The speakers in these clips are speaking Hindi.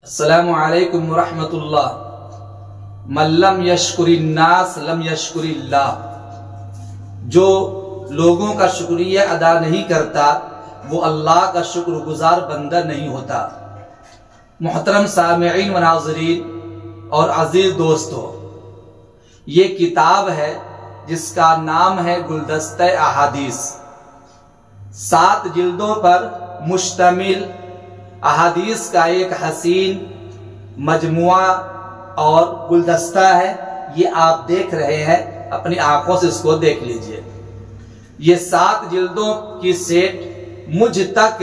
अस्सलामु अलैकुम वरहमतुल्लाह। मल्लम यशकुरिन्नास लम यशकुरिल्लाह। जो लोगों का शुक्रिया अदा नहीं करता वो अल्लाह का शुक्रगुजार बंदा नहीं होता। मोहतरम सामिईन व नाज़रीन और अजीज दोस्तों, ये किताब है जिसका नाम है गुलदस्ते अहादीस। 7 जिल्दों पर मुश्तमिल अहादीस का एक हसीन मजमुआ और गुलदस्ता है। ये आप देख रहे हैं, अपनी आंखों से इसको देख लीजिए। ये 7 जिल्दों की सेट मुझ तक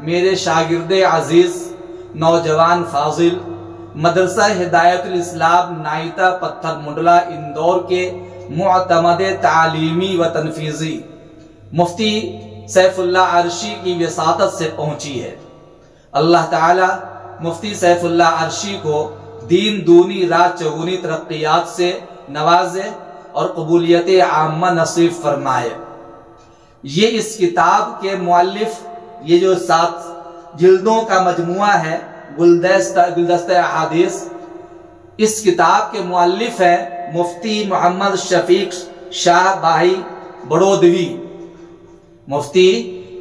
मेरे शागिर्दे अजीज नौजवान फाजिल मदरसा हिदायतुल इस्लाम नाइता पत्थर मुंडला इंदौर के मुअतमद तालीमी व तनफीजी मुफ्ती सैफुल्लाह अर्शी की वसातत से पहुंची है। अल्लाह ताला मुफ्ती सैफुल्लाह अर्शी को दीन दूनी रात चौगुनी तरक्कियात से नवाजे और कबूलियत आम्मा नसीब फरमाए। ये इस किताब के मुअल्लिफ, ये जो 7 जिल्दों का मजमुआ है गुलदस्ते अहादीस, इस किताब के मुअल्लिफ है मुफ्ती मोहम्मद शफीक शाह भाई बड़ोदवी। मुफ्ती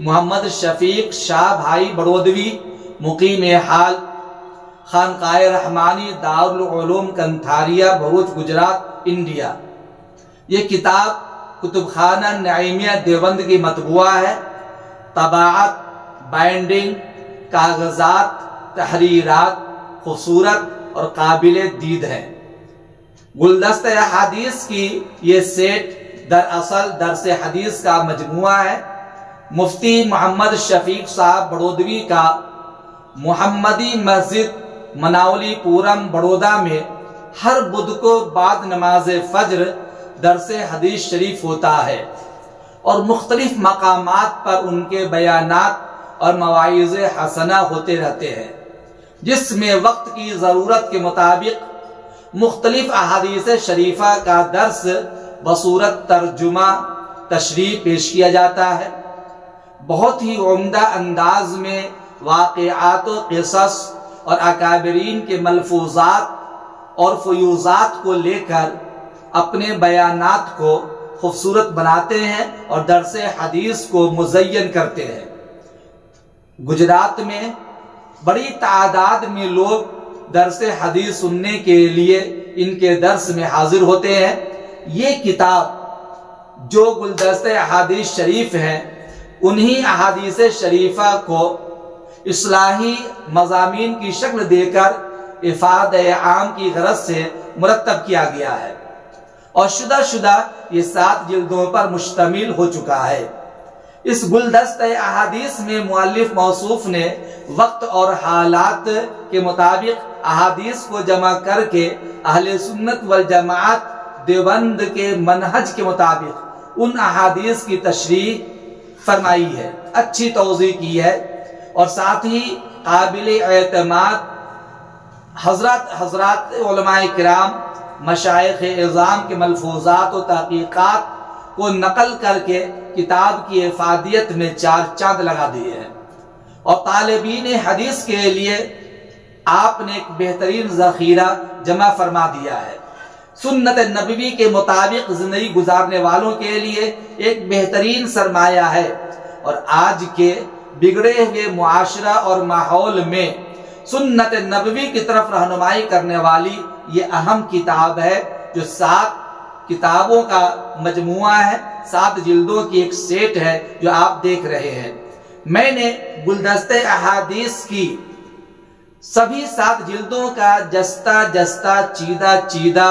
मोहम्मद शफीक शाह भाई बड़ोदवी मुकीम हाल खानकाए रहमानी दारुल उलूम कंथारिया भरूच गुजरात इंडिया। ये किताब कुतुबखाना नईमिया देवबंद की मतबुआ है। तबाअत, बाइंडिंग, कागजात, तहरीरात खूबसूरत और काबिल दीद है। गुलदस्ते हदीस की ये सेट दरअसल दरसे हदीस का मजमुआ है। मुफ्ती मोहम्मद शफीक साहब बड़ोदवी का मोहम्मदी मस्जिद मनावली पूरम बड़ौदा में हर बुध को बाद नमाज फज्र दरसे हदीस शरीफ होता है और मुख्तलिफ मकामात पर उनके बयानात और मवाइज़े हसना होते रहते हैं, जिसमें वक्त की ज़रूरत के मुताबिक मुख्तलिफ अहादीस शरीफा का दर्स बसूरत तर्जुमा तशरीह पेश किया जाता है। बहुत ही उम्दा अंदाज में वाक़िआत क़िसस और अकाबरीन के मलफूज़ात और फ़यूज़ात को लेकर अपने बयानात को खूबसूरत बनाते हैं और दरसे हदीस को मुज़य्यन करते हैं। गुजरात में बड़ी तादाद में लोग दरसे हदीस सुनने के लिए इनके दर्स में हाजिर होते हैं। ये किताब जो गुलदस्ते अहादीस शरीफ है, उन्हीं अहादीस शरीफा को इस्लाही मज़ामीन की शक्ल देकर इफ़ादे आम की गरज से मुरत्तब किया गया है और शुदा ये 7 जिल्दों पर मुश्तमिल हो चुका है। इस गुलदस्ते अहादीस में मुअल्लिफ मौसूफ ने वक्त और हालात के मुताबिक अहादीस को जमा करके अहले सुन्नत वल जमाअत देवबंद के मनहज के मुताबिक उन अहादीस की तशरीह फरमाई है, अच्छी तौज़ीह की है और साथ ही काबिल एतमाद हजरात उलमाए किराम मशाइख इज़ाम के मलफूज़ात और तहक़ीक़ात को नकल करके किताब की इफ़ादियत में 4 चांद लगा दिए हैं और तालिबीन हदीस के लिए आपने एक बेहतरीन ज़ख़ीरा जमा फरमा दिया है। सुन्नत नबवी के मुताबिक ज़िंदगी गुजारने वालों के लिए एक बेहतरीन सरमाया है और आज के बिगड़े हुए मुआशरा और माहौल में सुन्नत नबवी की तरफ रहनुमाई करने वाली ये अहम किताब है, जो 7 किताबों का मजमुआ है, 7 जिल्दों की एक सेट है जो आप देख रहे हैं। मैंने गुलदस्ते अहादीस की सभी 7 जिल्दों का जस्ता चीदा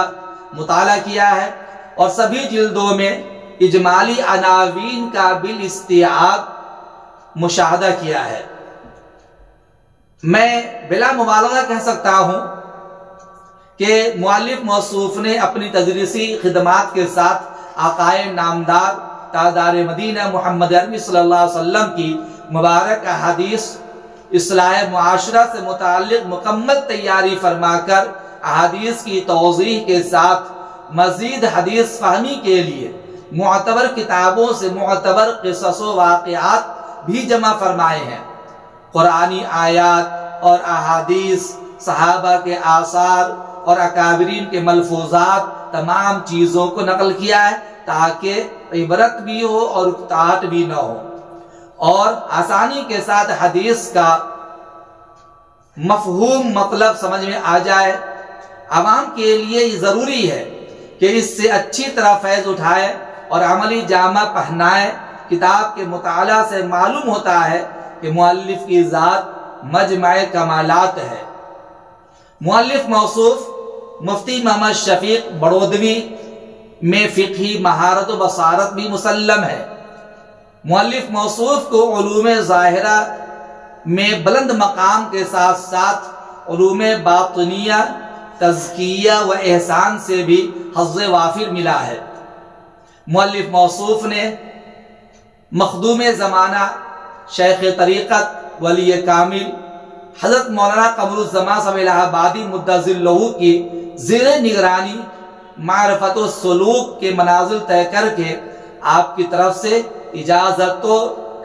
मुताला किया है और सभी जिल्दों में इजमाली अनावीन का बिल इस्तिआब मुशाहदा किया है। मैं बिला मुबालगा कह सकता हूं कि मुअल्लिफ मौसूफ ने अपनी तदरीसी खिदमात के साथ आकाए नामदार तादार मदीना मोहम्मद अरबी सल्लल्लाहु अलैहि वसल्लम की मुबारक अहादीस इस्लाह मुआशरा से मुताल्लिक मुकम्मल तैयारी फरमाकर अहादीस की तौज़ीह के साथ मज़ीद हदीस फहमी के लिए मुअतबर किताबों से मुअतबर क़िसस व वाक़िआत भी जमा फरमाए हैं। कुरानी आयात और अहादीस सहाबा के आसार और अकाबरीन के मलफूजात तमाम चीज़ों को नकल किया है ताकि इबरत भी हो और उकताहट भी न हो और आसानी के साथ हदीस का मफहूम मतलब समझ में आ जाए। आवाम के लिए ज़रूरी है कि इससे अच्छी तरह फैज़ उठाए और अमली जामा पहनाए। किताब के मुताला से मालूम होता है कि मुअल्लिफ की ज़ात मजमाए कमालात है। मुअल्लिफ मौसूफ मुफ्ती मोहम्मद शफीक बड़ोदवी में फ़िक़ही महारत व बसारत भी मुसल्लम है। मुअल्लिफ मौसूफ को उलूम ज़ाहिरा में बुलंद मकाम के साथ साथ उलूम बातिनिया, तज़किया व एहसान से भी हज़्ज़ वाफिर मिला है। मुअल्लिफ मौसूफ ने मखदूम ज़माना शेख तरीक़त वली कामिल हज़रत मौलाना क़मरुज़्ज़मान साहब इलाहाबादी मुद्दज़िल्लहु की ज़ेर निगरानी मारिफ़त व सलूक के मनाज़िल तय करके आपकी तरफ से इजाज़त व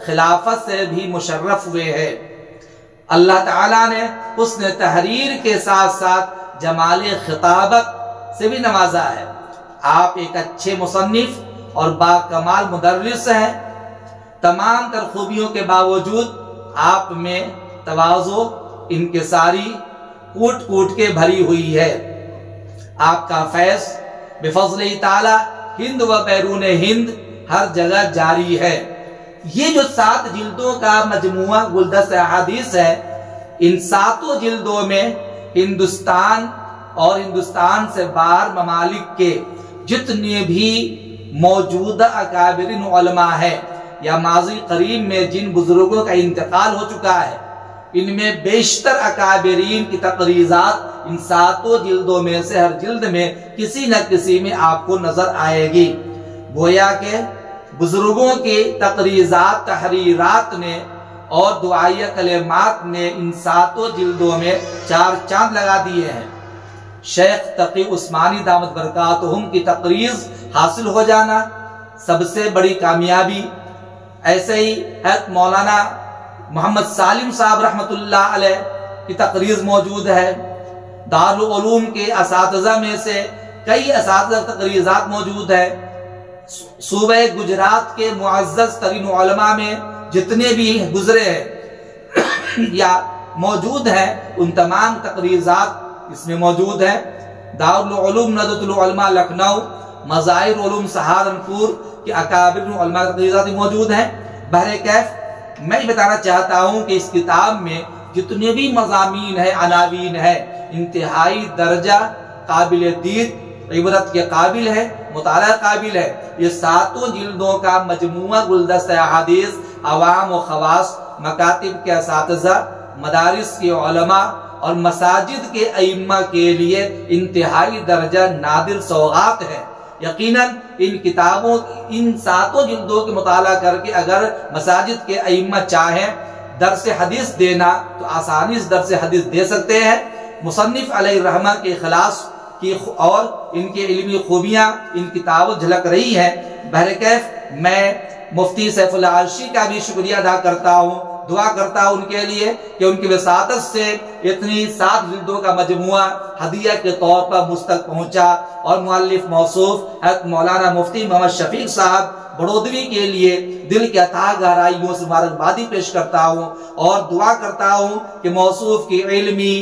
खिलाफत से भी मुशर्रफ हुए हैं। अल्लाह ताला ने हुस्न तहरीर के साथ साथ जमाल खिताबत से भी नवाजा है। आप एक अच्छे मुसन्निफ और बाकमाल मुदर्रिस हैं। तमाम तर खूबियों के बावजूद आप में तवाज़ो इनकिसारी कूट कूट के भरी हुई है। आपका फैज़ बिफ़ज़्लिही ताला हिंद व बैरून हिंद हर जगह जारी है। ये जो 7 जिल्दों का मजमुआ गुलदस्त अहादीस है, इन 7 जिल्दों में हिंदुस्तान और हिंदुस्तान से बाहर ममालिक के जितने भी मौजूदा अकाबिरीन उलमा है या माजी करीब में जिन बुजुर्गों का इंतकाल हो चुका है, इनमें बेशतर अकाबिरीन की तकरीज़ात इन 7 जिल्दों में से हर जिल्द में किसी न किसी में आपको नजर आएगी। गोया के बुजुर्गों की तकरीज़ात तहरीरात ने और दुआया कलेमात ने इन 7 जिल्दों में 4 चांद लगा दिए हैं। शेख तकी उस्मानी दामत बरकातहुम की तकरीज़ हासिल हो जाना सबसे बड़ी कामयाबी। ऐसे ही है मौलाना मोहम्मद सालिम साहब रहमतुल्लाह अलैह की तकरीज़ मौजूद है। दारुल उलूम के असातिज़ा में से कई असातिज़ा तकरीज़ात मौजूद है। सूबे गुजरात के मुअज़्ज़ज़ तरीन उलमा में जितने भी गुजरे हैं या मौजूद हैं, उन तमाम तकरीज़ात इसमें मौजूद है। दारुल उलूम नदवतुल उलमा लखनऊ, मज़ाहिर उलूम सहारनपुर के अकाबिर उलमा तकरीज़ात मौजूद हैं। बहरे-कैफ़ मैं बताना चाहता हूँ कि इस किताब में जितने भी मज़ामीन है, अनावीन है, इंतहाई दर्जा काबिल दीद, इबरत के काबिल है, मुताला काबिल है। ये 7 जिल्दों का मजमुआ गुलदस्ता अहादीस अवाम व खवास, मकातिब के असातिज़ा, मदारिस के उलमा और मसाजिद के अइम्मा के लिए इंतहाई दर्जा नादिर सौगात है। यकीनन इन किताबों, इन 7 जिल्दों के मुताला करके अगर मसाजिद के अइम्मा चाहें दर्स हदीस देना तो आसानी से दर्स हदीस दे सकते हैं। मुसन्निफ अलैहिर्रहमा के इखलास की और इनके इल्मी खूबियाँ इन किताबों झलक रही है। बहरकैफ मैं मुफ्ती सैफुल्लाह अर्शी का भी शुक्रिया अदा करता हूँ, दुआ करता हूँ उनके लिए कि उनकी वसातत से इतनी 7 जिल्दों का मजमुआ हदिया के तौर पर मुझ तक पहुँचा। और मुअल्लिफ मौसूफ हज़रत मौलाना मुफ्ती मोहम्मद शफीक साहब बड़ोदवी के लिए दिल के अथाह गहराइयों से मुबारकबादी पेश करता हूँ और दुआ करता हूँ कि मौसूफ की इल्मी,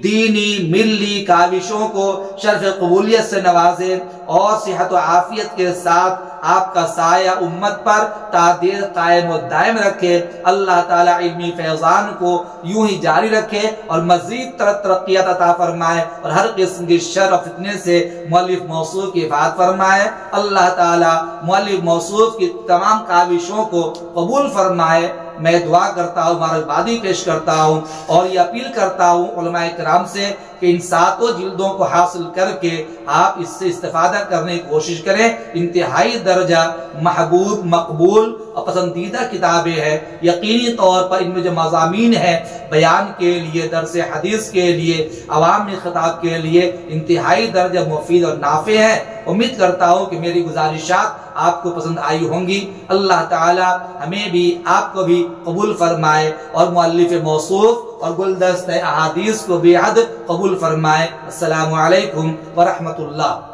दीनी, मिल्ली काविशों को शर्फ कबूलियत से नवाजे और सेहत व आफियत के साथ आपका साया उम्मत पर तादीर कायम व दायम रखे। अल्लाह ताला इल्मी फैज़ान को यूं ही जारी रखे और मज़ीद तरक्कियात अता फरमाए और हर किस्म की शर और फितने से मुअल्लिफ मौसूफ की हिफाज़त फरमाए। अल्लाह ताला मुअल्लिफ मौसूफ की तमाम काविशों को कबूल फरमाए। मैं दुआ करता हूँ, मुबारकबादी पेश करता हूँ और ये अपील करता हूँ उलमाए किराम से कि इन 7 जिल्दों को हासिल करके आप इससे इस्तेफादा करने की कोशिश करें। इंतहाई दर्जा महबूब, मकबूल और पसंदीदा किताबें हैं। यकीनी तौर पर इनमें जो मज़ामीन है बयान के लिए, दर्स हदीस के लिए, अवामी खिताब के लिए इंतहाई दर्जा मुफीद और नाफे हैं। उम्मीद करता हूँ कि मेरी गुजारिशात आपको पसंद आई होंगी। अल्लाह ताला हमें भी आपको भी कबूल फरमाए और मुअल्लिफ मौसूफ और गुलदस्ते अहादीस को बेहद कबूल फरमाए। अस्सलामु अलैकुम व रहमतुल्लाह।